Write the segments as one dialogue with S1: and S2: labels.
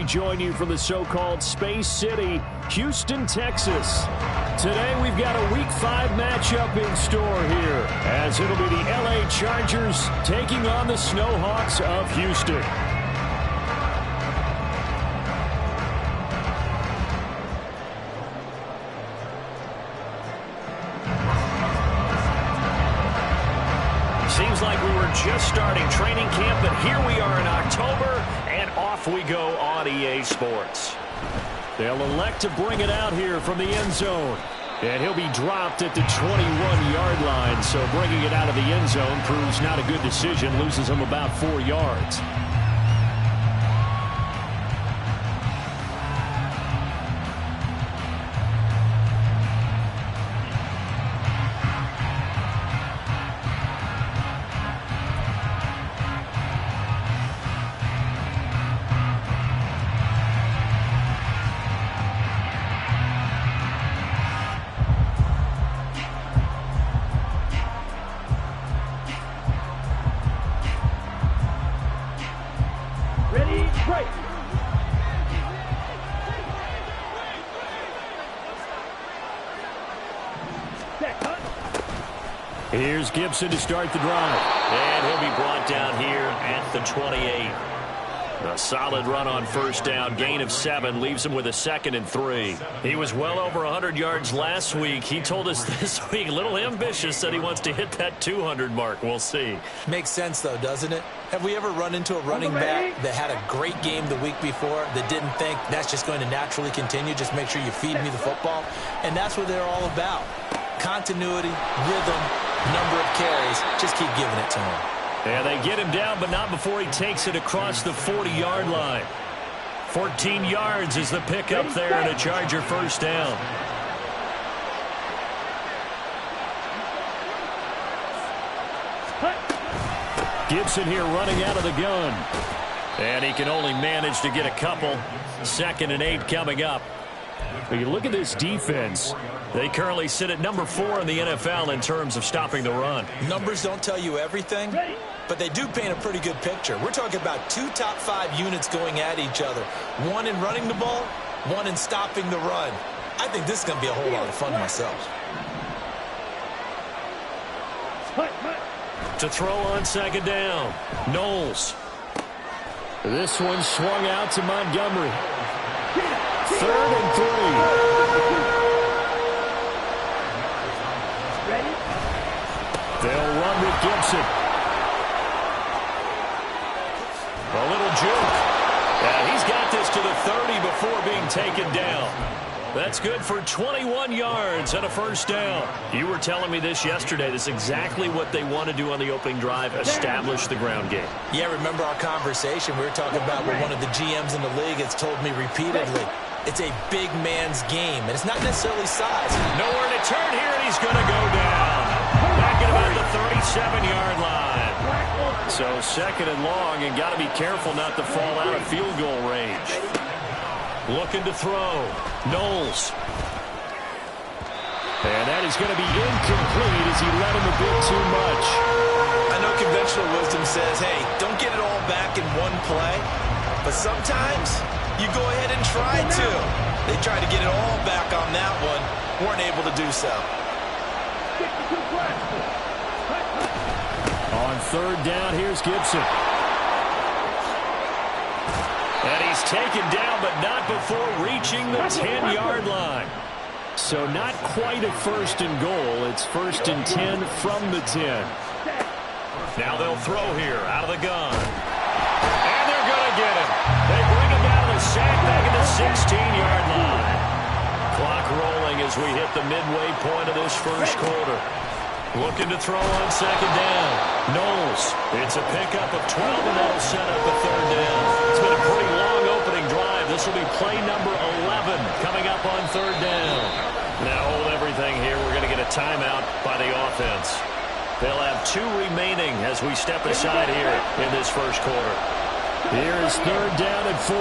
S1: join you from the so-called Space City, Houston, Texas. Today we've got a Week 5 matchup in store here, as it'll be the LA Chargers taking on the Snowhawks of Houston. Seems like we were just starting training camp, but here we are in October, and off we go on EA Sports. They'll elect to bring it out here from the end zone. And he'll be dropped at the 21-yard line, so bringing it out of the end zone proves not a good decision, loses him about 4 yards. Here's Gibson to start the drive. And he'll be brought down here at the 28. A solid run on first down. Gain of 7 leaves him with a 2nd and 3. He was well over 100 yards last week. He told us this week, a little ambitious, said he wants to hit that 200 mark. We'll see.
S2: Makes sense, though, doesn't it? Have we ever run into a running back that had a great game the week before that didn't think that's just going to naturally continue? Just make sure you feed me the football. And that's what they're all about. Continuity, rhythm, number of carries. Just keep giving it to him.
S1: And they get him down, but not before he takes it across the 40-yard line. 14 yards is the pickup there and a Charger first down. Gibson here running out of the gun. And he can only manage to get a couple. 2nd and 8 coming up. When you look at this defense, they currently sit at number 4 in the NFL in terms of stopping the run.
S2: Numbers don't tell you everything, but they do paint a pretty good picture. We're talking about 2 top 5 units going at each other. One in running the ball, one in stopping the run. I think this is going to be a whole lot of fun myself.
S1: To throw on 2nd down, Knowles. This one swung out to Montgomery. 3rd and 3. They'll run with Gibson. A little juke. And he's got this to the 30 before being taken down. That's good for 21 yards and a first down. You were telling me this yesterday. This is exactly what they want to do on the opening drive, establish the ground game.
S2: Yeah, remember our conversation? We were talking about what one of the GMs in the league has told me repeatedly. It's a big man's game, and it's not necessarily size.
S1: Nowhere to turn here, and he's going to go down. Back at about the 37-yard line. So 2nd and long, and got to be careful not to fall out of field goal range. Looking to throw. Knowles. And that is going to be incomplete as he led him a bit too much.
S2: I know conventional wisdom says, hey, don't get it all back in one play. But sometimes you go ahead and try to. They tried to get it all back on that one. Weren't able to do so.
S1: On 3rd down, here's Gibson. And he's taken down, but not before reaching the 10-yard line. So not quite a 1st and goal. It's 1st and 10 from the 10. Now they'll throw here out of the gun. And they're going to get him. They bring him down the sack back at the 16-yard line. Clock rolling as we hit the midway point of this first quarter. Looking to throw on 2nd down. Knowles. It's a pickup of 12, and that'll set up a 3rd down. It's been a pretty long opening drive. This will be play number 11 coming up on 3rd down. Now hold everything here. We're going to get a timeout by the offense. They'll have 2 remaining as we step aside here in this first quarter. Here is 3rd down and 4.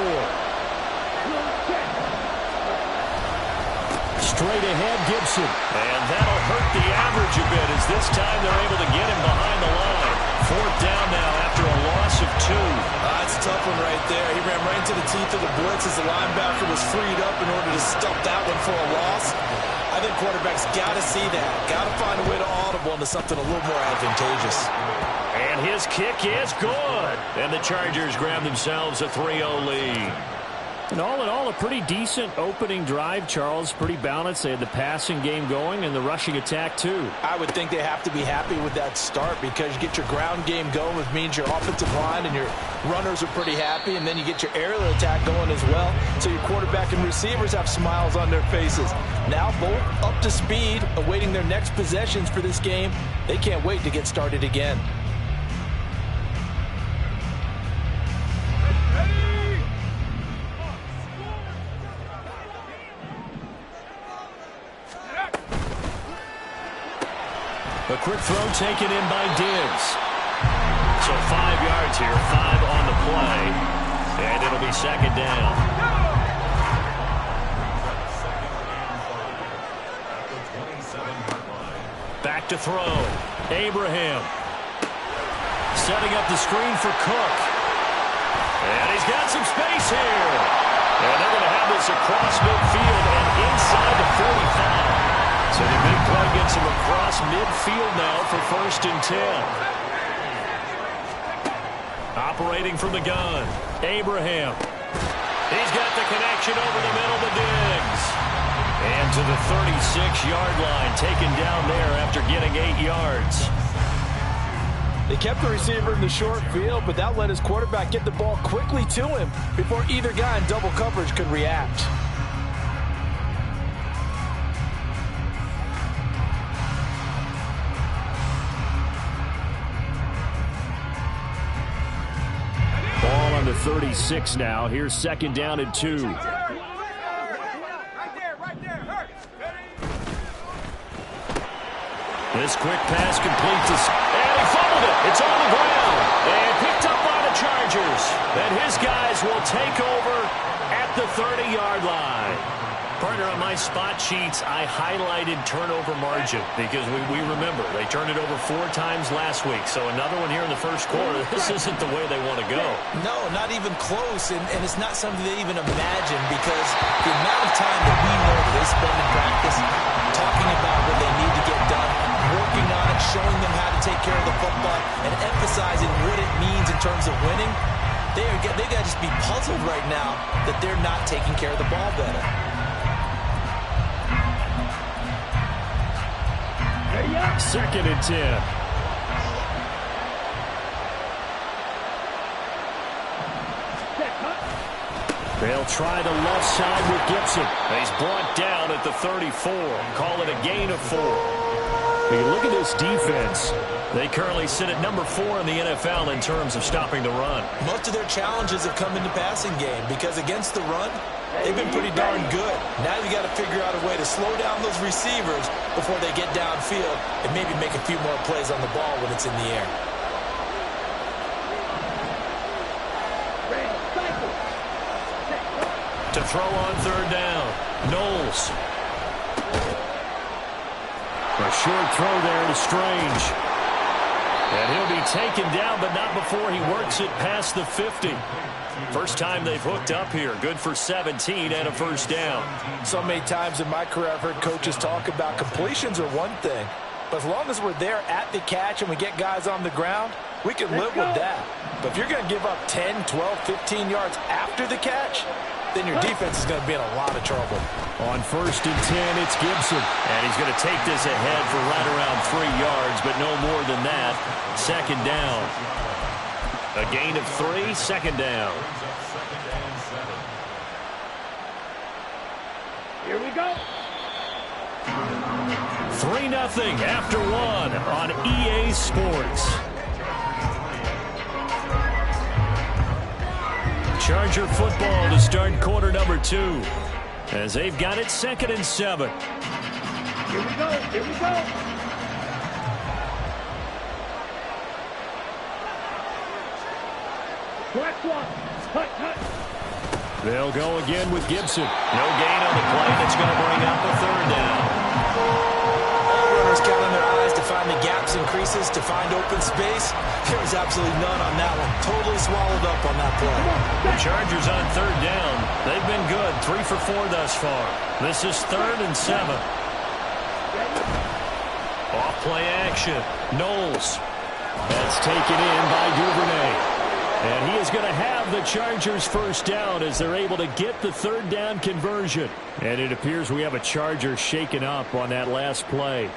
S1: Straight ahead, Gibson. And that'll hurt the average a bit as this time they're able to get him behind the line. 4th down now after a loss of 2.
S2: That's a tough one right there. He ran right into the teeth of the blitz as the linebacker was freed up in order to stuff that one for a loss. I think quarterbacks got to see that. Got to find a way to audible into something a little more advantageous.
S1: And his kick is good. And the Chargers grab themselves a 3-0 lead. And all in all, a pretty decent opening drive, Charles. Pretty balanced. They had the passing game going and the rushing attack, too.
S2: I would think they have to be happy with that start because you get your ground game going, which means your offensive line and your runners are pretty happy, and then you get your aerial attack going as well. So your quarterback and receivers have smiles on their faces. Now both up to speed, awaiting their next possessions for this game. They can't wait to get started again.
S1: A quick throw taken in by Diggs. So 5 yards here, 5 on the play. And it'll be 2nd down. Back to throw. Abraham. Setting up the screen for Cook. And he's got some space here. And they're going to have this across midfield and inside the 45. So the big play gets him across midfield now for 1st and 10. Operating from the gun. Abraham. He's got the connection over the middle to Diggs. And to the 36-yard line, taken down there after getting 8 yards.
S2: They kept the receiver in the short field, but that let his quarterback get the ball quickly to him before either guy in double coverage could react.
S1: Ball on the 36 now. Here's 2nd down and 2. This quick pass completes this. And he fumbled it. It's on the ground. And picked up by the Chargers. And his guys will take over at the 30-yard line. Partner, on my spot sheets, I highlighted turnover margin because we remember they turned it over 4 times last week. So another one here in the first quarter. This isn't the way they want to go.
S2: No, not even close. And it's not something they even imagine because the amount of time that we know that they spend in practice talking about what they need to get done, working on it, showing them how to take care of the football, and emphasizing what it means in terms of winning, they got to just be puzzled right now that they're not taking care of the ball better.
S1: 2nd and 10. They'll try the left side with Gibson. He's brought down at the 34. Call it a gain of 4. When you look at this defense, they currently sit at number 4 in the NFL in terms of stopping the run.
S2: Most of their challenges have come in the passing game because against the run, they've been pretty darn good. Now you got to figure out a way to slow down those receivers before they get downfield and maybe make a few more plays on the ball when it's in the air.
S1: To throw on 3rd down. Knowles. A short throw there to Strange. And he'll be taken down, but not before he works it past the 50. First time they've hooked up here. Good for 17 and a 1st down.
S2: So many times in my career I've heard coaches talk about completions are one thing, but as long as we're there at the catch and we get guys on the ground, we can live with that. But if you're going to give up 10, 12, 15 yards after the catch, then your defense is going to be in a lot of trouble.
S1: On 1st and 10, it's Gibson. And he's going to take this ahead for right around 3 yards, but no more than that. 2nd down. A gain of 3, 2nd down.
S3: Here we go.
S1: 3-0 after 1 on EA Sports. Charger football to start quarter number 2 as they've got it 2nd and 7.
S3: Here we go. Here we go. Flex one. Hut, hut.
S1: They'll go again with Gibson. No gain on the play. That's going to bring up a 3rd down.
S2: corners counting their eyes to find the gaps and creases, to find open space. There was absolutely none on that one. Totally swallowed up on that play.
S1: The Chargers on third down. They've been good. 3 for 4 thus far. This is 3rd and 7. Off play action. Knowles. That's taken in by Duvernay. And he is going to have the Chargers first down as they're able to get the third down conversion. And it appears we have a Charger shaken up on that last play.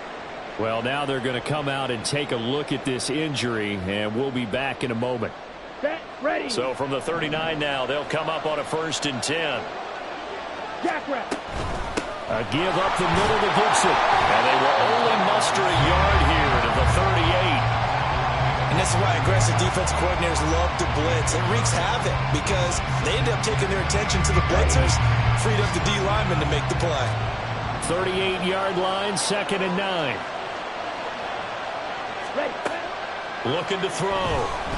S1: Well, now they're going to come out and take a look at this injury, and we'll be back in a moment.
S3: Set, ready.
S1: So from the 39 now, they'll come up on a 1st and 10.
S3: Jackrabbit.
S1: A give up the middle to Gibson. And they will only muster a yard here to the 38.
S2: And this is why aggressive defense coordinators love to blitz. It wreaks havoc because they end up taking their attention to the blitzers, freed up the D lineman to make the play.
S1: 38-yard line, 2nd and 9.
S3: Ready.
S1: Looking to throw.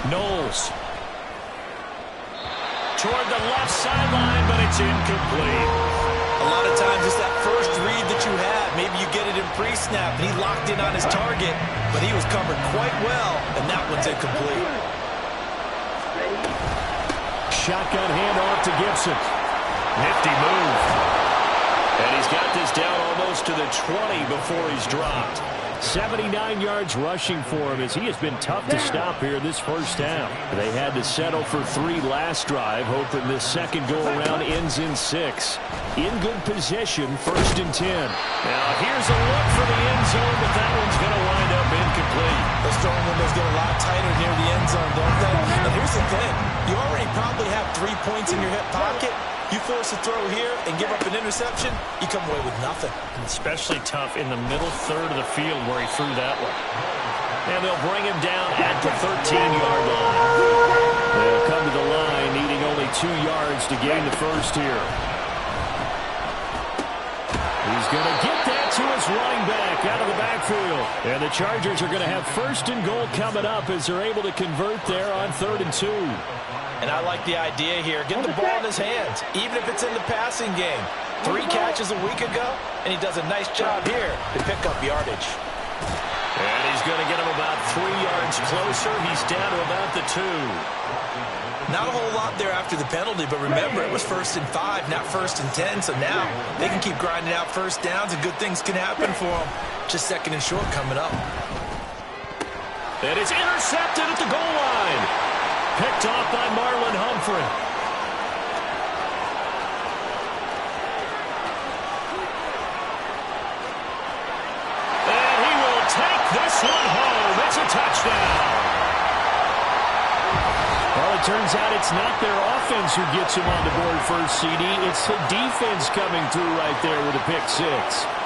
S1: Knowles. Toward the left sideline, but it's incomplete.
S2: A lot of times it's that first read that you have. Maybe you get it in pre-snap, and he locked in on his target, but he was covered quite well, and that one's incomplete.
S1: Shotgun handoff to Gibson. Nifty move. And he's got this down almost to the 20 before he's dropped. 79 yards rushing for him as he has been tough to stop here this first down. They had to settle for 3 last drive, hoping this second go-around ends in 6. In good position, 1st and 10. Now here's a look for the end zone, but that one's going to wind up incomplete.
S2: Those throwing windows get a lot tighter near the end zone, don't they? And here's the thing. You already probably have 3 points in your hip pocket. You force a throw here and give up an interception, you come away with nothing.
S1: Especially tough in the middle third of the field where he threw that one. And they'll bring him down at the 13-yard line. They'll come to the line needing only 2 yards to gain the first here. He's going to get that to his running back out of the backfield. And the Chargers are going to have 1st and goal coming up as they're able to convert there on 3rd and 2.
S2: And I like the idea here. Get the ball in his hands, even if it's in the passing game. 3 catches a week ago, and he does a nice job here to pick up yardage.
S1: And he's going to get him about 3 yards closer. He's down to about the 2.
S2: Not a whole lot there after the penalty, but remember, it was 1st and 5, not 1st and 10. So now they can keep grinding out first downs, and good things can happen for them. Just 2nd and short coming up.
S1: And it's intercepted at the goal line. Picked off by Marlon Humphrey. And he will take this one home. It's a touchdown. Well, it turns out it's not their offense who gets him on the board first, CD. It's the defense coming through right there with a pick 6.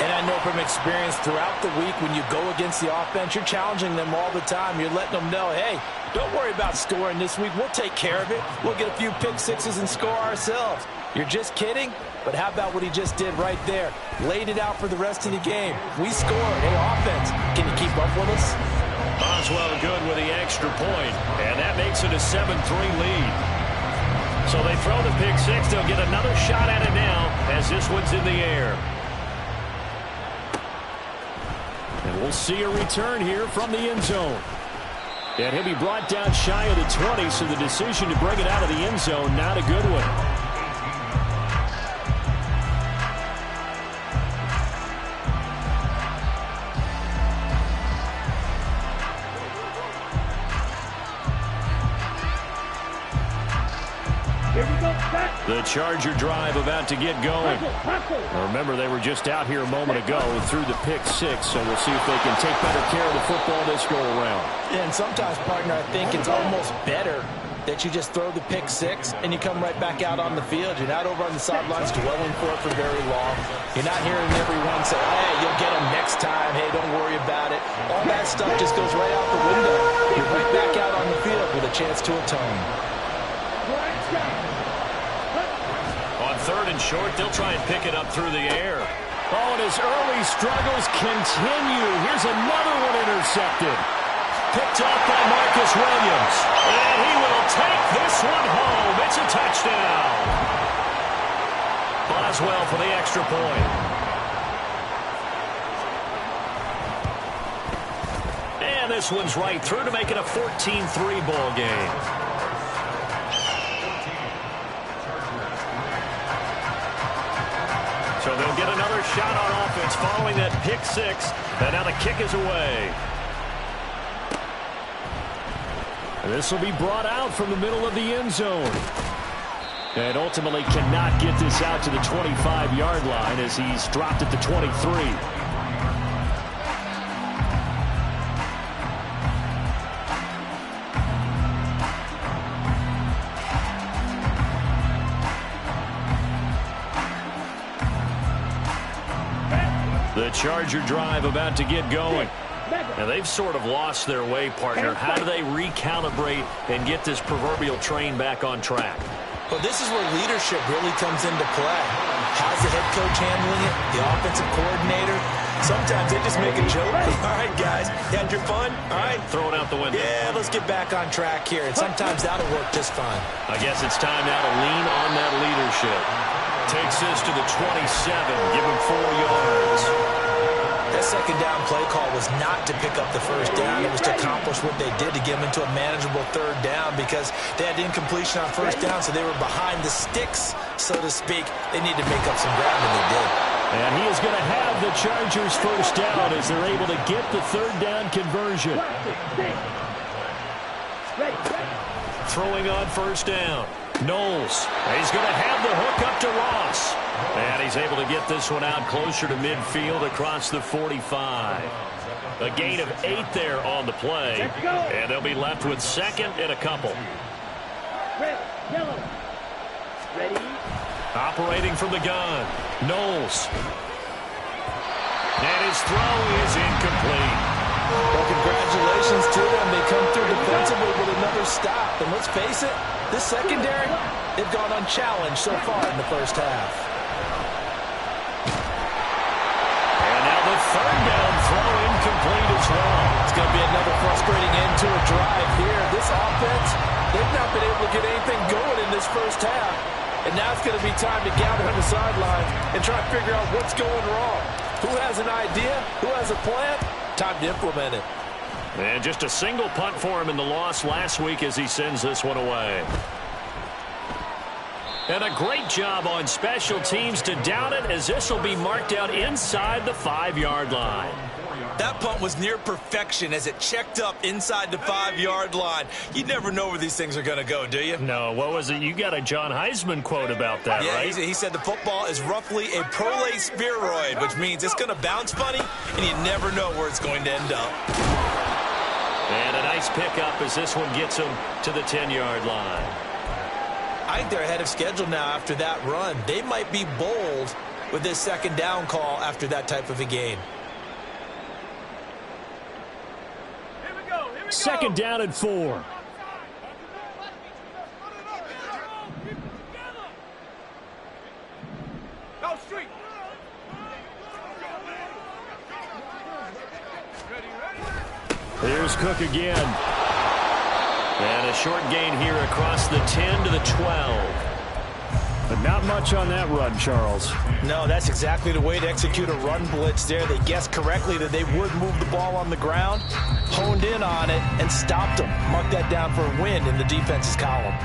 S2: And I know from experience throughout the week when you go against the offense, you're challenging them all the time. You're letting them know, hey, don't worry about scoring this week. We'll take care of it. We'll get a few pick 6s and score ourselves. You're just kidding? But how about what he just did right there? Laid it out for the rest of the game. We scored. Hey, offense, can you keep up with us?
S1: Boswell good with the extra point, and that makes it a 7-3 lead. So they throw the pick 6. They'll get another shot at it now as this one's in the air. And we'll see a return here from the end zone. And he'll be brought down shy of the 20, so the decision to bring it out of the end zone, not a good one. The Charger drive about to get going. Now remember, they were just out here a moment ago through the pick 6, so we'll see if they can take better care of the football this go around.
S2: And sometimes, partner, I think it's almost better that you just throw the pick 6 and you come right back out on the field. You're not over on the sidelines dwelling for it for very long. You're not hearing everyone say, hey, you'll get them next time. Hey, don't worry about it. All that stuff just goes right out the window. You're right back out on the field with a chance to atone.
S1: On 3rd and short, they'll try and pick it up through the air. Oh, and his early struggles continue. Here's another one intercepted. Picked off by Marcus Williams. And he will take this one home. It's a touchdown. Boswell for the extra point. this one's right through to make it a 14-3 ball game. So they'll get another shot on offense following that pick six. And now the kick is away. This will be brought out from the middle of the end zone. And ultimately cannot get this out to the 25-yard line as he's dropped at the 23. The Charger drive about to get going. Now, they've sort of lost their way, partner. How do they recalibrate and get this proverbial train back on track?
S2: Well, this is where leadership really comes into play. How's the head coach handling it? The offensive coordinator? Sometimes they just make a joke. All right, guys, you had your fun? All right.
S1: Throw it out the window.
S2: Yeah, let's get back on track here. And sometimes that'll work just fine.
S1: I guess it's time now to lean on that leadership. Takes this to the 27. Give him 4 yards.
S2: That second down play call was not to pick up the first down. It was to accomplish what they did to get them into a manageable third down because they had incompletion on first down, so they were behind the sticks, so to speak. They needed to make up some ground, and they did.
S1: And he is going to have the Chargers first down as they're able to get the third down conversion. Throwing on first down. Knowles. He's going to have the hook up to Ross. And he's able to get this one out closer to midfield across the 45. A gain of 8 there on the play. And they'll be left with second and a couple.
S3: Red, yellow. Ready?
S1: Operating from the gun. Knowles. And his throw is incomplete.
S2: Well, congratulations to them. They come through defensively with another stop. And let's face it, this secondary, they've gone unchallenged so far in the first half.
S1: Third down throw incomplete as well.
S2: It's going to be another frustrating end to a drive here. This offense, they've not been able to get anything going in this first half. And now it's going to be time to gather on the sidelines and try to figure out what's going wrong. Who has an idea? Who has a plan? Time to implement it.
S1: And just a single punt for him in the loss last week as he sends this one away. And a great job on special teams to down it as this will be marked out inside the 5-yard line.
S2: That punt was near perfection as it checked up inside the 5-yard line. You never know where these things are going to go, do you?
S1: No, what was it? You got a John Heisman quote about that,
S2: yeah,
S1: right?
S2: He said the football is roughly a prolate spheroid, which means it's going to bounce funny, and you never know where it's going to end up.
S1: And a nice pickup as this one gets him to the 10-yard line.
S2: I think they're ahead of schedule now after that run. They might be bold with this second down call after that type of a game.
S3: Here we go.
S1: Second down and 4.
S3: Go street.
S1: Here's Cook again. And a short gain here across the 10 to the 12. But not much on that run, Charles.
S2: No, that's exactly the way to execute a run blitz there. They guessed correctly that they would move the ball on the ground, honed in on it, and stopped them. Mark that down for a win in the defense's column.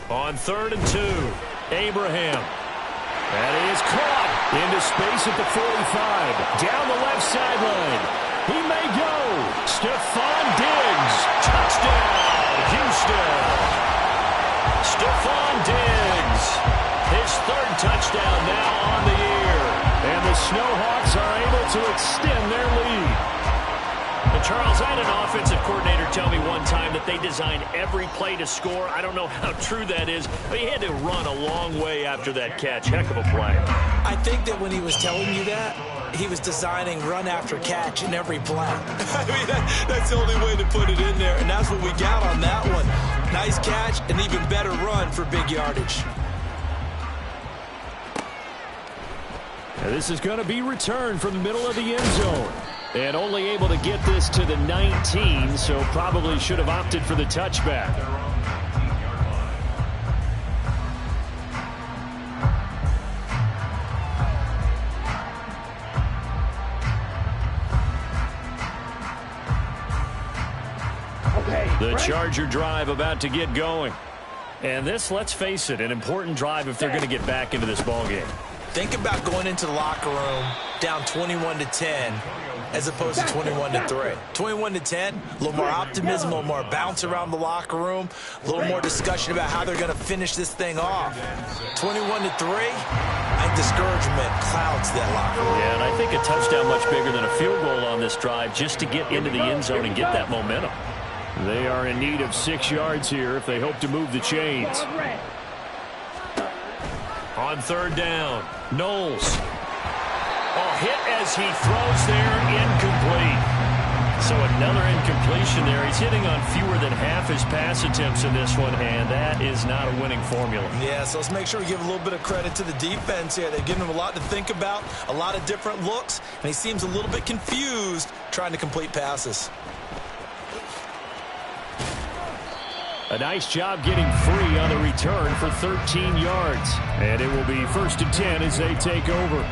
S1: On 3rd and 2, Abraham. And he is caught into space at the 45. Down the left sideline. He may go. Stephon Diggs. Touchdown, Houston. Stephon Diggs. His 3rd touchdown now on the year. And the Snowhawks are able to extend their lead. And Charles, I had an offensive coordinator tell me one time that they design every play to score. I don't know how true that is, but he had to run a long way after that catch. Heck of a play.
S2: I think that when he was telling you that, he was designing run after catch in every play. I mean, that's the only way to put it in there, and that's what we got on that one. Nice catch, an even better run for big yardage.
S1: And this is going to be returned from the middle of the end zone. And only able to get this to the 19, so probably should have opted for the touchback. The Charger drive about to get going. And this, let's face it, an important drive if they're going to get back into this ballgame.
S2: Think about going into the locker room down 21-10 as opposed to 21-3. 21-10, a little more optimism, a little more bounce around the locker room, a little more discussion about how they're going to finish this thing off. 21-3, I think discouragement clouds that locker room.
S1: Yeah, and I think a touchdown much bigger than a field goal on this drive just to get into the end zone and get that momentum. They are in need of 6 yards here if they hope to move the chains. On third down, Knowles. Hit as he throws there, incomplete. So another incompletion there. He's hitting on fewer than half his pass attempts in this one, and that is not a winning formula.
S2: Yeah, so let's make sure we give a little bit of credit to the defense here. They've given him a lot to think about, a lot of different looks, and he seems a little bit confused trying to complete passes.
S1: A nice job getting free on the return for 13 yards. And it will be 1st and 10 as they take over.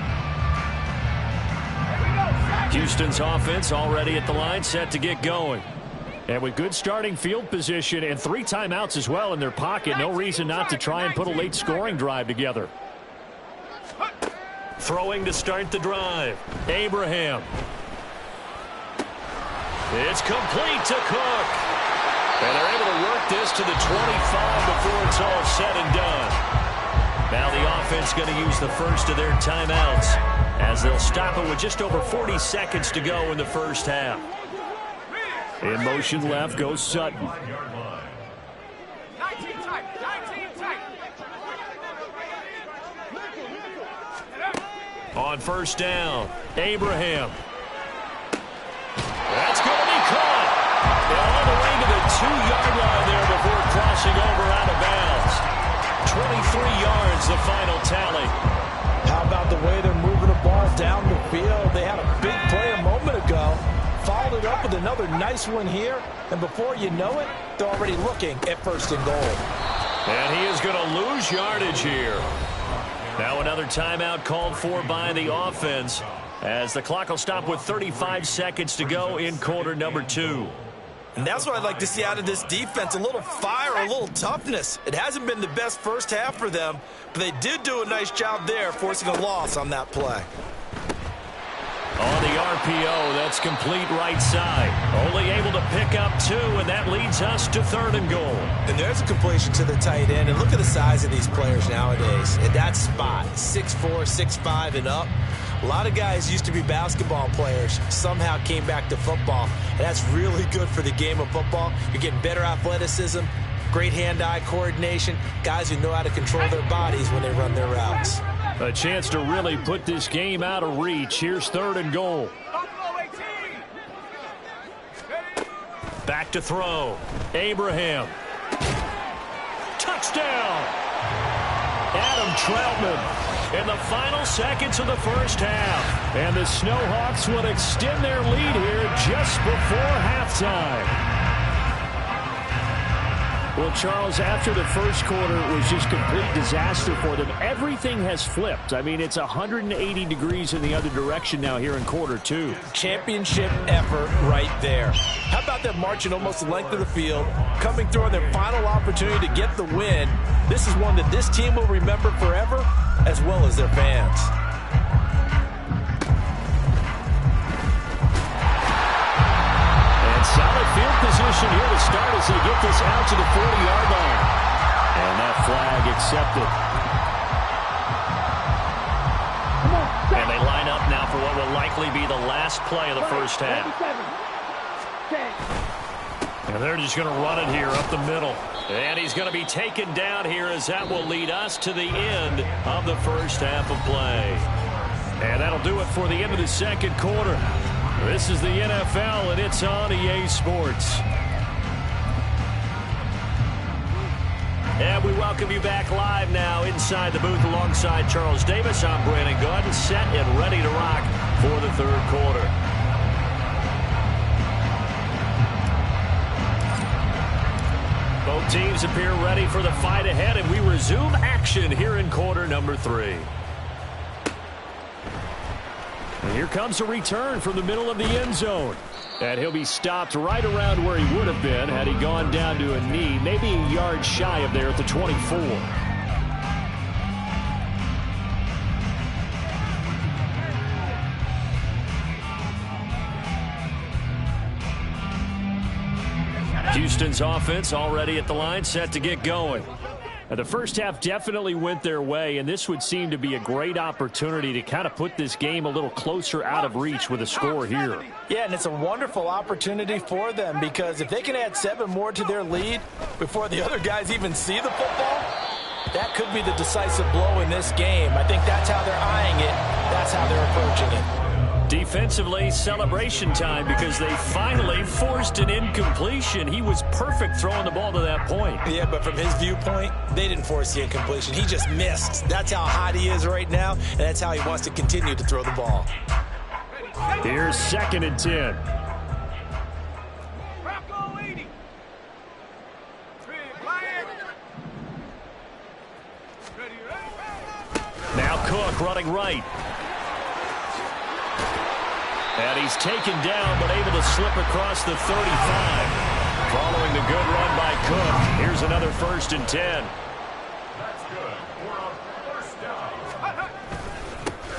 S1: Houston's offense already at the line, set to get going. And with good starting field position and 3 timeouts as well in their pocket, no reason not to try and put a late scoring drive together. Throwing to start the drive, Abraham. It's complete to Cook. And they're able to work this to the 25 before it's all said and done. Now the offense going to use the first of their timeouts as they'll stop it with just over 40 seconds to go in the first half. In motion left goes Sutton.
S3: 19 tight. 19 tight.
S1: On first down, Abraham. That's going to be caught. And all the way to the 2-yard line there before crossing over out of bounds. 23 yards, the final tally.
S2: How about the way they're moving the ball down the field? They had a big play a moment ago. Followed it up with another nice one here. And before you know it, they're already looking at 1st and goal.
S1: And he is going to lose yardage here. Now another timeout called for by the offense as the clock will stop with 35 seconds to go in quarter number 2.
S2: And that's what I'd like to see out of this defense, a little fire, a little toughness. It hasn't been the best first half for them, but they did do a nice job there, forcing a loss on that play.
S1: On the RPO, that's complete right side. Only able to pick up 2, and that leads us to 3rd and goal.
S2: And there's a completion to the tight end. And look at the size of these players nowadays. At that spot, 6'4", 6'5", and up. A lot of guys used to be basketball players, somehow came back to football. And that's really good for the game of football. You're getting better athleticism, great hand-eye coordination, guys who know how to control their bodies when they run their routes.
S1: A chance to really put this game out of reach. Here's 3rd and goal. Back to throw. Abraham. Touchdown! Adam Troutman in the final seconds of the first half. And the Snowhawks will extend their lead here just before halftime. Well, Charles, after the first quarter, it was just complete disaster for them. Everything has flipped. I mean, it's 180 degrees in the other direction now here in quarter 2.
S2: Championship effort right there. How about them marching almost the length of the field, coming through on their final opportunity to get the win? This is one that this team will remember forever, as well as their fans.
S1: Solid field position here to start as they get this out to the 40-yard line. And that flag accepted. And they line up now for what will likely be the last play of the first half. And they're just going to run it here up the middle. And he's going to be taken down here as that will lead us to the end of the first half of play. And that'll do it for the end of the second quarter. This is the NFL, and it's on EA Sports. And we welcome you back live now inside the booth alongside Charles Davis. I'm Brandon Gunn, set and ready to rock for the third quarter. Both teams appear ready for the fight ahead, and we resume action here in quarter number 3. And here comes a return from the middle of the end zone. And he'll be stopped right around where he would have been had he gone down to a knee, maybe a yard shy of there at the 24. Houston's offense already at the line, set to get going. Now, the first half definitely went their way, and this would seem to be a great opportunity to kind of put this game a little closer out of reach with a score here.
S2: Yeah, and it's a wonderful opportunity for them because if they can add 7 more to their lead before the other guys even see the football, that could be the decisive blow in this game. I think that's how they're eyeing it. That's how they're approaching it.
S1: Defensively, celebration time because they finally forced an incompletion. He was perfect throwing the ball to that point.
S2: Yeah, but from his viewpoint, they didn't force the incompletion. He just missed. That's how hot he is right now, and that's how he wants to continue to throw the ball.
S1: Here's 2nd and 10. Now Cook running right. And he's taken down, but able to slip across the 35. Following the good run by Cook, here's another 1st and 10.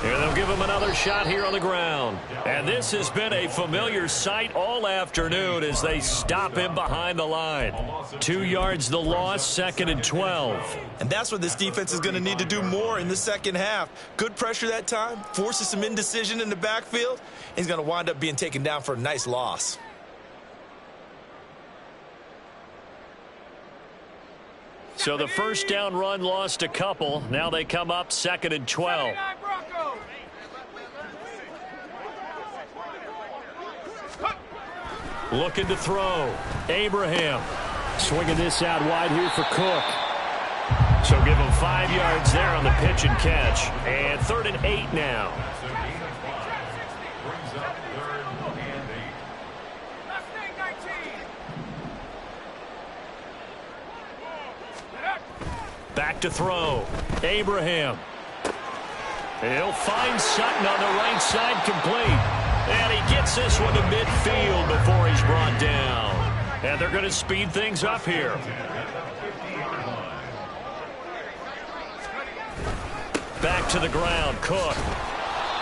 S1: And they'll give him another shot here on the ground. And this has been a familiar sight all afternoon as they stop him behind the line. 2 yards the loss, 2nd and 12.
S2: And that's what this defense is going to need to do more in the second half. Good pressure that time, forces some indecision in the backfield. He's going to wind up being taken down for a nice loss.
S1: So the first down run lost a couple. Now they come up 2nd and 12. Looking to throw. Abraham swinging this out wide here for Cook. So give him 5 yards there on the pitch and catch. And 3rd and 8 now. Back to throw. Abraham. He'll find Sutton on the right side, complete. And he gets this one to midfield before he's brought down. And they're going to speed things up here. Back to the ground, Cook.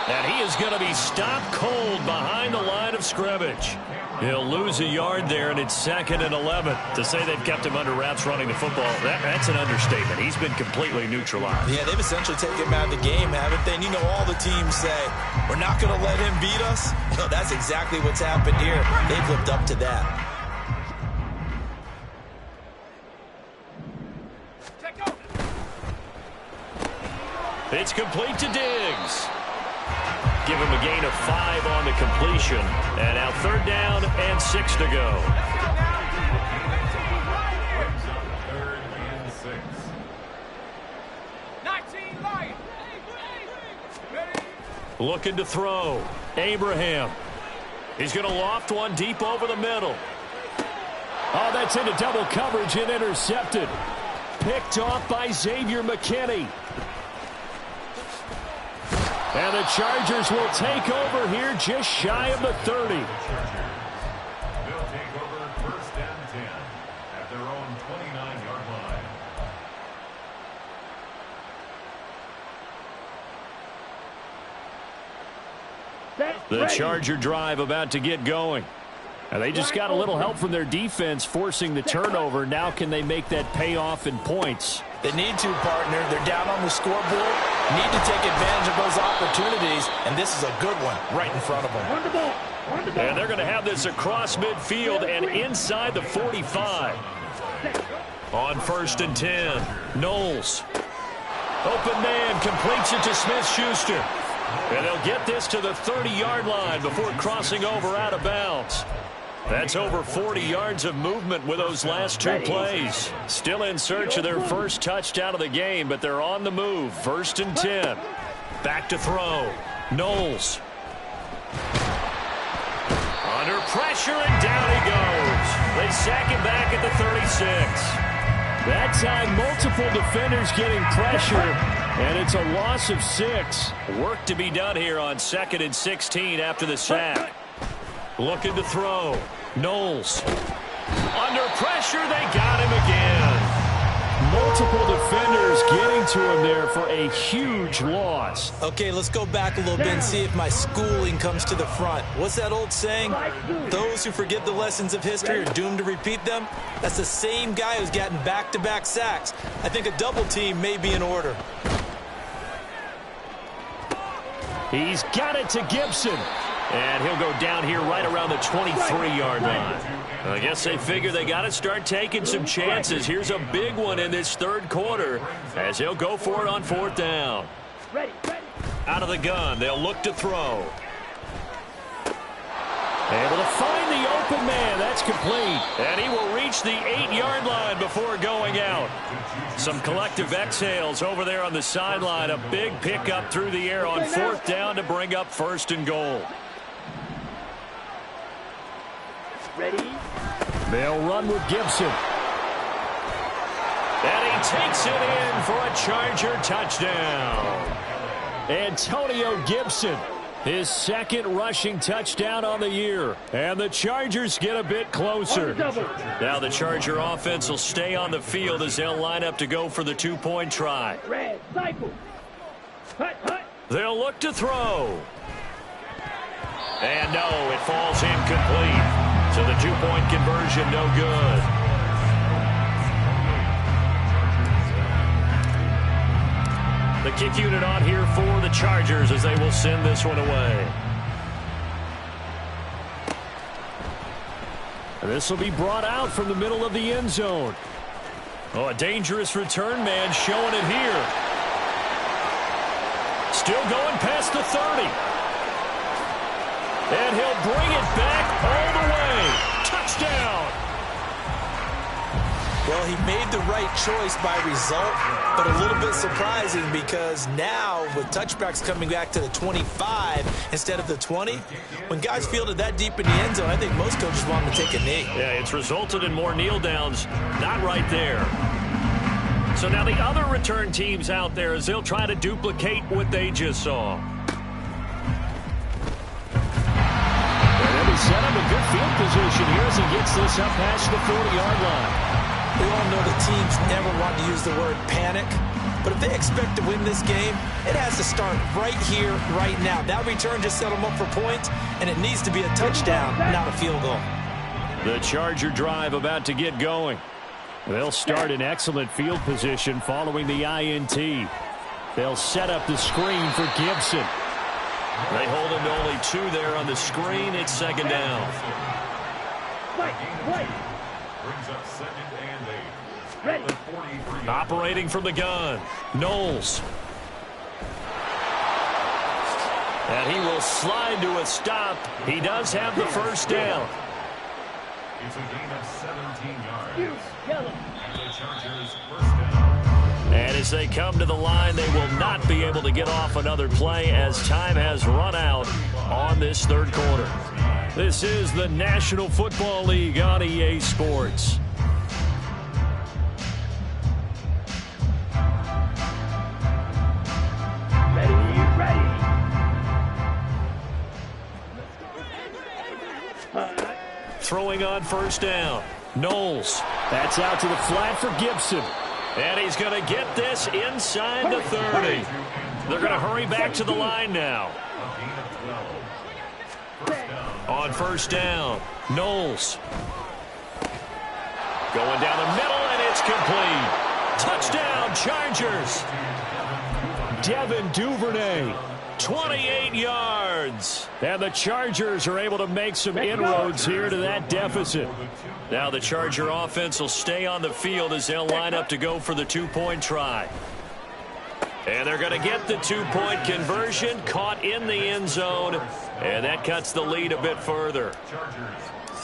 S1: And he is going to be stopped cold behind the line of scrimmage. He'll lose a yard there, and it's 2nd and 11. To say they've kept him under wraps running the football, that's an understatement. He's been completely neutralized.
S2: Yeah, they've essentially taken him out of the game, haven't they? And you know, all the teams say, we're not going to let him beat us. No, that's exactly what's happened here. They've lived up to that.
S1: It's complete to Diggs. Give him a gain of 5 on the completion. And now 3rd down and 6 to go.
S3: 3rd and 6. 19 light.
S1: Looking to throw. Abraham. He's going to loft one deep over the middle. Oh, that's into double coverage and intercepted. Picked off by Xavier McKinney. And the Chargers will take over here just shy of the 30.
S3: They'll take over 1st and 10 at their own 29-yard line.
S1: The Charger drive about to get going. And they just got a little help from their defense forcing the turnover. Now can they make that pay off in points?
S2: They need to, partner. They're down on the scoreboard. Need to take advantage of those opportunities, and this is a good one right in front of them.
S1: And they're going to have this across midfield and inside the 45. On 1st and 10, Knowles. Open man completes it to Smith-Schuster. And they'll get this to the 30-yard line before crossing over out of bounds. That's over 40 yards of movement with those last two plays. Still in search of their first touchdown of the game, but they're on the move. 1st and 10. Back to throw. Knowles. Under pressure, and down he goes. They sack him back at the 36. That time, multiple defenders getting pressure, and it's a loss of 6. Work to be done here on 2nd and 16 after the sack. Looking to throw. Knowles. Under pressure, they got him again. Multiple defenders getting to him there for a huge loss.
S2: Okay, let's go back a little bit and see if my schooling comes to the front. What's that old saying? Those who forget the lessons of history are doomed to repeat them. That's the same guy who's gotten back-to-back sacks. I think a double team may be in order.
S1: He's got it to Gibson. And he'll go down here right around the 23-yard line. I guess they figure they got to start taking some chances. Here's a big one in this 3rd quarter as he'll go for it on 4th down. Out of the gun, they'll look to throw. Able to find the open man. That's complete. And he will reach the 8-yard line before going out. Some collective exhales over there on the sideline. A big pickup through the air on 4th down to bring up 1st and goal.
S4: Ready?
S1: They'll run with Gibson. And he takes it in for a Charger touchdown. Antonio Gibson, his 2nd rushing touchdown on the year. And the Chargers get a bit closer. Now the Charger offense will stay on the field as they'll line up to go for the 2-point try.
S4: Red, cycle. Hut, hut.
S1: They'll look to throw. And no, it falls incomplete. So the 2-point conversion, no good. The kick unit on here for the Chargers as they will send this one away. And this will be brought out from the middle of the end zone. Oh, a dangerous return man showing it here. Still going past the 30. And he'll bring it back all the way. Touchdown.
S2: Well, he made the right choice by result, but a little bit surprising because now with touchbacks coming back to the 25 instead of the 20, when guys fielded that deep in the end zone, I think most coaches want them to take a knee.
S1: Yeah, it's resulted in more kneel downs. Not right there. So now the other return teams out there as they'll try to duplicate what they just saw. Set up a good field position here as he gets this up past the 40-yard line.
S2: We all know the teams never want to use the word panic, but if they expect to win this game, it has to start right here, right now. That return just set them up for points, and it needs to be a touchdown, not a field goal.
S1: The Charger drive about to get going. They'll start in excellent field position following the INT. They'll set up the screen for Gibson. They hold him to only 2 there on the screen. It's 2nd down.
S3: Brings up 2nd and 8.
S4: Ready.
S1: Operating from the gun. Knowles. And he will slide to a stop. He does have the 1st down.
S3: It's a gain of 17 yards.
S4: Yellow.
S3: The Chargers 1st down.
S1: And as they come to the line, they will not be able to get off another play as time has run out on this 3rd quarter. This is the National Football League on EA Sports. Throwing on 1st down. Knowles. That's out to the flat for Gibson. And he's going to get this inside the 30. They're going to hurry back to the line now. On 1st down, Knowles. Going down the middle, and it's complete. Touchdown, Chargers. Devin Duvernay, 28 yards. And the Chargers are able to make some inroads here to that deficit. Now the Charger offense will stay on the field as they'll line up to go for the 2-point try. And they're going to get the 2-point conversion, caught in the end zone, and that cuts the lead a bit further.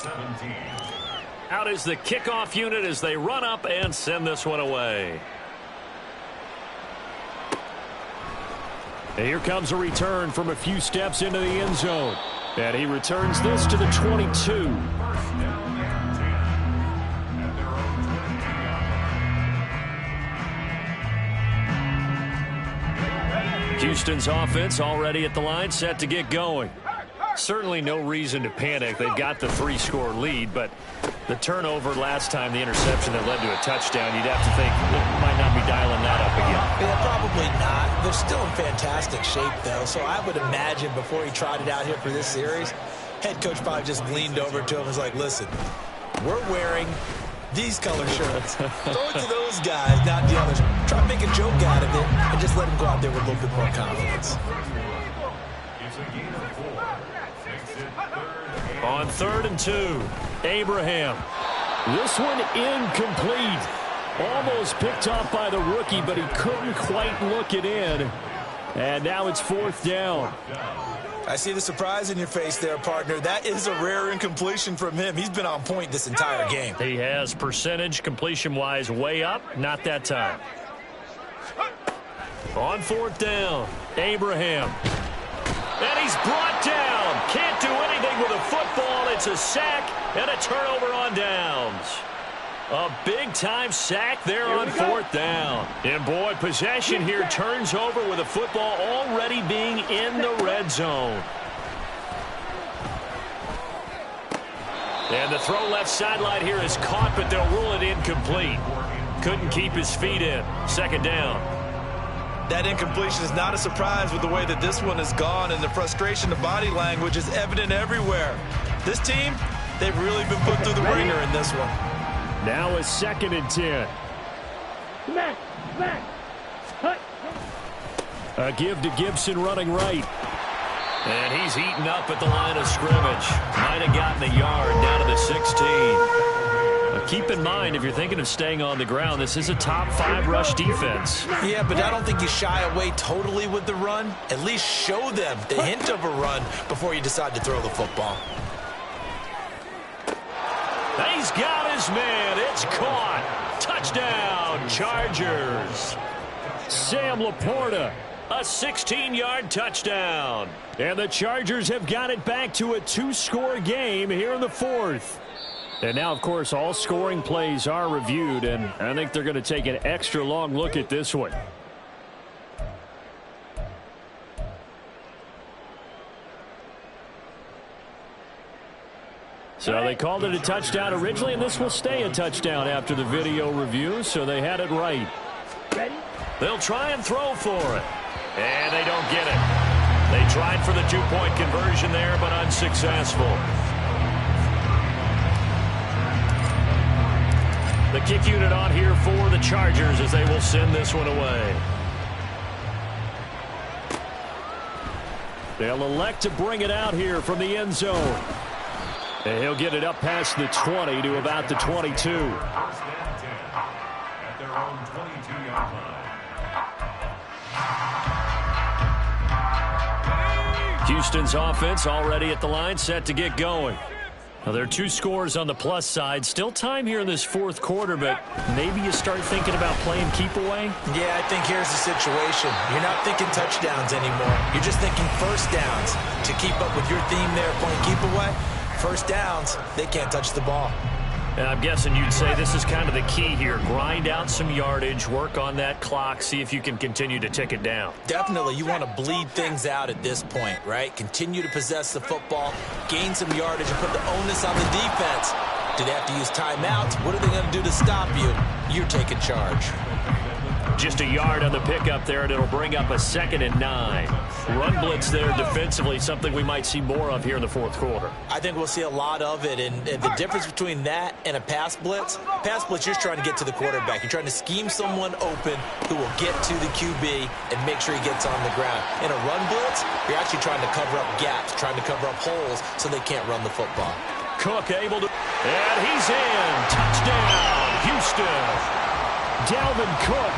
S3: 17.
S1: Out is the kickoff unit as they run up and send this one away. And here comes a return from a few steps into the end zone. And he returns this to the 22.
S3: First down and 10 at their own 20-yard line.
S1: Houston's offense already at the line, set to get going. Certainly no reason to panic. They've got the 3-score lead, but the turnover last time, the interception that led to a touchdown, you'd have to think they might not be dialing that up again.
S2: Yeah, probably not. They're still in fantastic shape, though, so I would imagine before he tried it out here for this series, head coach probably just leaned over to him and was like, listen, we're wearing these color shirts. Throw it to those guys, not the others. Try to make a joke out of it and just let him go out there with a little bit more confidence.
S3: It's a gain of 4. Makes it 3rd and
S1: On 3rd and 2, Abraham. This one incomplete. Almost picked off by the rookie, but he couldn't quite look it in. And now it's 4th down.
S2: I see the surprise in your face there, partner. That is a rare incompletion from him. He's been on point this entire game.
S1: He has percentage completion-wise way up. Not that time. On 4th down, Abraham. And he's brought down. Can't do anything with a football. It's a sack and a turnover on downs. A big-time sack there on 4th down. And, boy, possession here turns over with a football already being in the red zone. And the throw left sideline here is caught, but they'll rule it incomplete. Couldn't keep his feet in. 2nd down.
S2: That incompletion is not a surprise with the way that this one has gone, and the frustration, the body language is evident everywhere. This team, they've really been put through the ringer in this one.
S1: Now a 2nd and 10.
S4: Smack, smack, cut.
S1: A give to Gibson running right. And he's eaten up at the line of scrimmage. Might have gotten a yard down to the 16. Now keep in mind, if you're thinking of staying on the ground, this is a top 5 rush defense.
S2: Yeah, but I don't think you shy away totally with the run. At least show them the hint of a run before you decide to throw the football.
S1: He's got his man. It's caught. Touchdown, Chargers. Sam Laporta, a 16-yard touchdown. And the Chargers have got it back to a 2-score game here in the 4th. And now, of course, all scoring plays are reviewed, and I think they're going to take an extra long look at this one. So they called it a touchdown originally, and this will stay a touchdown after the video review, so they had it right.
S4: Ready?
S1: They'll try and throw for it. And they don't get it. They tried for the 2-point conversion there, but unsuccessful. The kick unit on here for the Chargers as they will send this one away. They'll elect to bring it out here from the end zone. And he'll get it up past the 20 to about the 22.
S3: 1st and 10 at their own 22-yard line.
S1: Houston's offense already at the line, set to get going. Now, there are 2 scores on the plus side. Still time here in this 4th quarter, but maybe you start thinking about playing keep away?
S2: Yeah, I think here's the situation. You're not thinking touchdowns anymore. You're just thinking first downs. To keep up with your theme there, playing keep away, first downs, they can't touch the ball.
S1: And I'm guessing you'd say this is kind of the key here. Grind out some yardage, work on that clock, see if you can continue to tick it down.
S2: Definitely, you want to bleed things out at this point, right? Continue to possess the football, gain some yardage, and put the onus on the defense. Do they have to use timeouts? What are they going to do to stop you? You're taking charge.
S1: Just a yard on the pickup there, and it'll bring up a 2nd and 9. Run blitz there defensively, something we might see more of here in the 4th quarter.
S2: I think we'll see a lot of it, and the difference between that and a pass blitz, you're just trying to get to the quarterback. You're trying to scheme someone open who will get to the QB and make sure he gets on the ground. In a run blitz, you're actually trying to cover up gaps, trying to cover up holes so they can't run the football.
S1: Cook able to, and he's in. Touchdown, Houston. Dalvin Cook,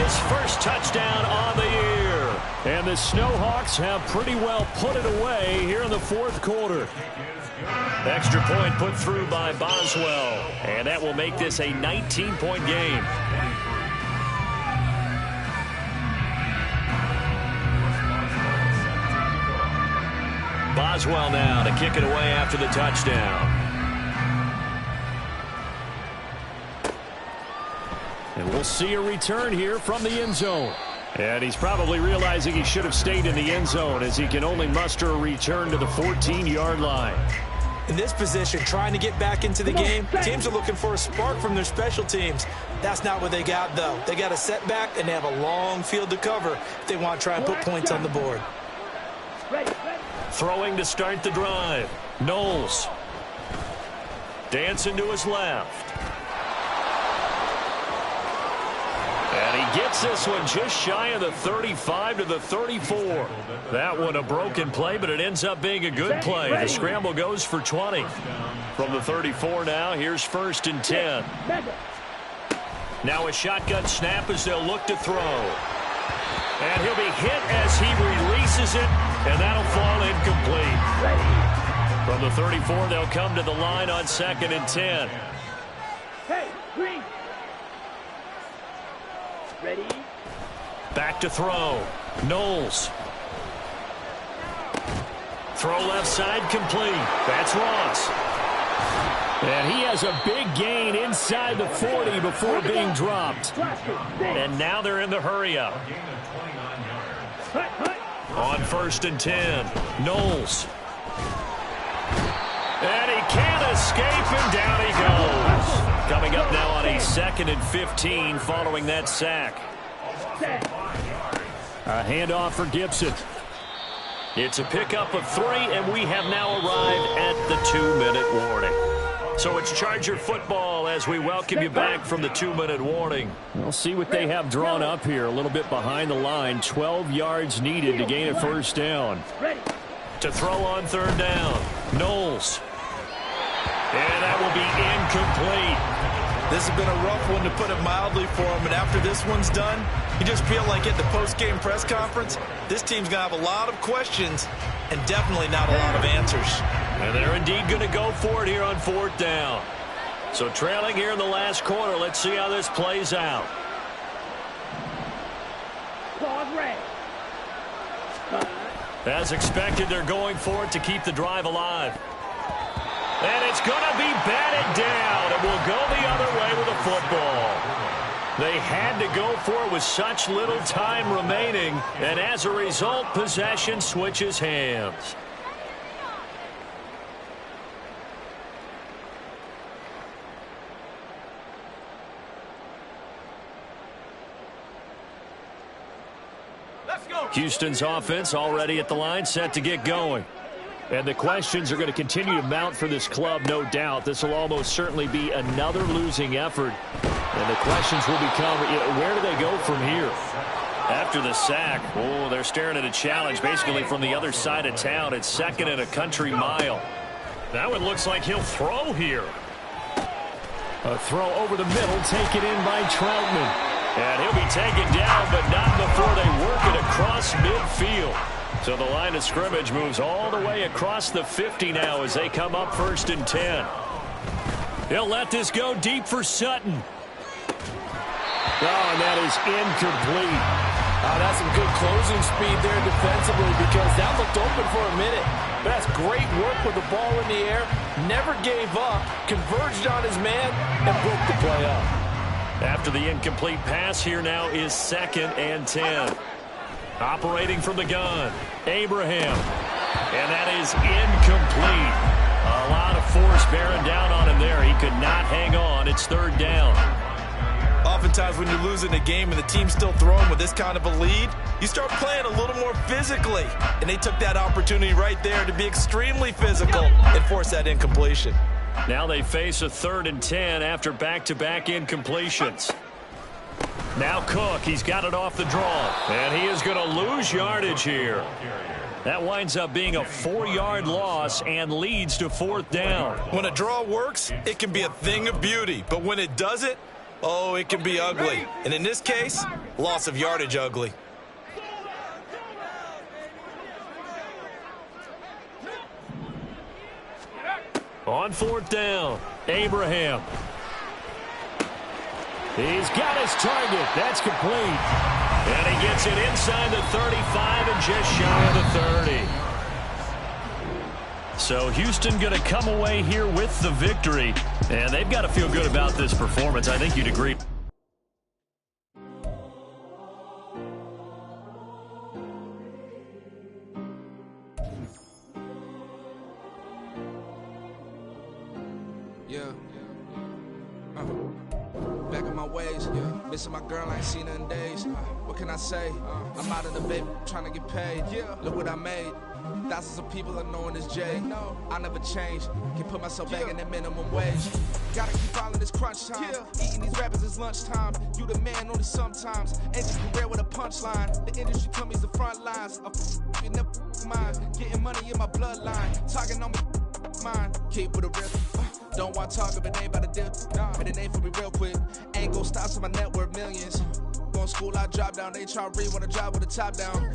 S1: his first touchdown on the year. And the Snowhawks have pretty well put it away here in the fourth quarter. Extra point put through by Boswell. And that will make this a 19-point game. Boswell now to kick it away after the touchdown. And we'll see a return here from the end zone. And he's probably realizing he should have stayed in the end zone as he can only muster a return to the 14-yard line.
S2: In this position, trying to get back into the game, teams are looking for a spark from their special teams. That's not what they got, though. They got a setback, and they have a long field to cover if they want to try and put points on the board.
S1: Throwing to start the drive. Knowles. Dancing to his left. And he gets this one just shy of the 35 to the 34. That one a broken play, but it ends up being a good play. The scramble goes for 20. From the 34 now, here's 1st and 10. Now a shotgun snap as they'll look to throw. And he'll be hit as he releases it, and that'll fall incomplete. From the 34, they'll come to the line on 2nd and 10.
S4: Hey, green. Ready?
S1: Back to throw. Knowles. Throw left side complete. That's Ross. And he has a big gain inside the 40 before being dropped. And now they're in the hurry-up. On 1st and 10, Knowles. And he can't escape, and down he goes. Coming up now on a 2nd and 15 following that sack. A handoff for Gibson. It's a pickup of 3, and we have now arrived at the 2-minute warning. So it's Charger football as we welcome you back from the 2-minute warning. We'll see what they have drawn up here. A little bit behind the line. 12 yards needed to gain a 1st down. To throw on 3rd down. Knowles. And that will be incomplete.
S2: This has been a rough one, to put it mildly, for him. And after this one's done, you just feel like at the post-game press conference, this team's going to have a lot of questions and definitely not a lot of answers.
S1: And they're indeed going to go for it here on 4th down. So trailing here in the last quarter. Let's see how this plays out. As expected, they're going for it to keep the drive alive. And it's going to be batted down. It will go the other way with a football. They had to go for it with such little time remaining. And as a result, possession switches hands. Houston's offense already at the line, set to get going. And the questions are going to continue to mount for this club, no doubt. This will almost certainly be another losing effort. And the questions will become, where do they go from here? After the sack, they're staring at a challenge basically from the other side of town. It's 2nd and a country mile. That one looks like he'll throw here. A throw over the middle, taken in by Troutman. And he'll be taken down, but not before they work it across midfield. So the line of scrimmage moves all the way across the 50 now as they come up 1st and 10. He'll let this go deep for Sutton. And that is incomplete.
S5: That's some good closing speed there defensively, because that looked open for a minute. But that's great work with the ball in the air. Never gave up, converged on his man, and broke the play up.
S1: After the incomplete pass, here now is 2nd and 10. Operating from the gun, Abraham. And that is incomplete. A lot of force bearing down on him there. He could not hang on. It's 3rd down.
S2: Oftentimes when you're losing a game and the team's still throwing with this kind of a lead, you start playing a little more physically. And they took that opportunity right there to be extremely physical and force that incompletion.
S1: Now they face a 3rd and 10 after back-to-back incompletions. Now Cook, he's got it off the draw. And he is going to lose yardage here. That winds up being a 4-yard loss and leads to 4th down.
S2: When a draw works, it can be a thing of beauty. But when it doesn't, it can be ugly. And in this case, loss of yardage ugly.
S1: On fourth down, Abraham. He's got his target. That's complete. And he gets it inside the 35 and just shy of the 30. So Houston going to come away here with the victory. And they've got to feel good about this performance. I think you'd agree.
S6: Yeah. Back in my ways, missing my girl, I ain't seen her in days. What can I say? I'm out of the baby, trying to get paid. Look what I made. Thousands of people are knowing this Jay. I never change. Can put myself back in the minimum wage. Gotta keep following this crunch time. Eating these rappers is lunchtime. You the man only sometimes. End your career with a punchline. The industry tell me it's the front lines. You never mind. Getting money in my bloodline. Talking on me mine. Keep with a real. Don't want to talk if it ain't about the deal. But it ain't for me real quick. Ain't gon' stop so my net worth millions. Going to school, I drop down. They try to read when I drop with the top down.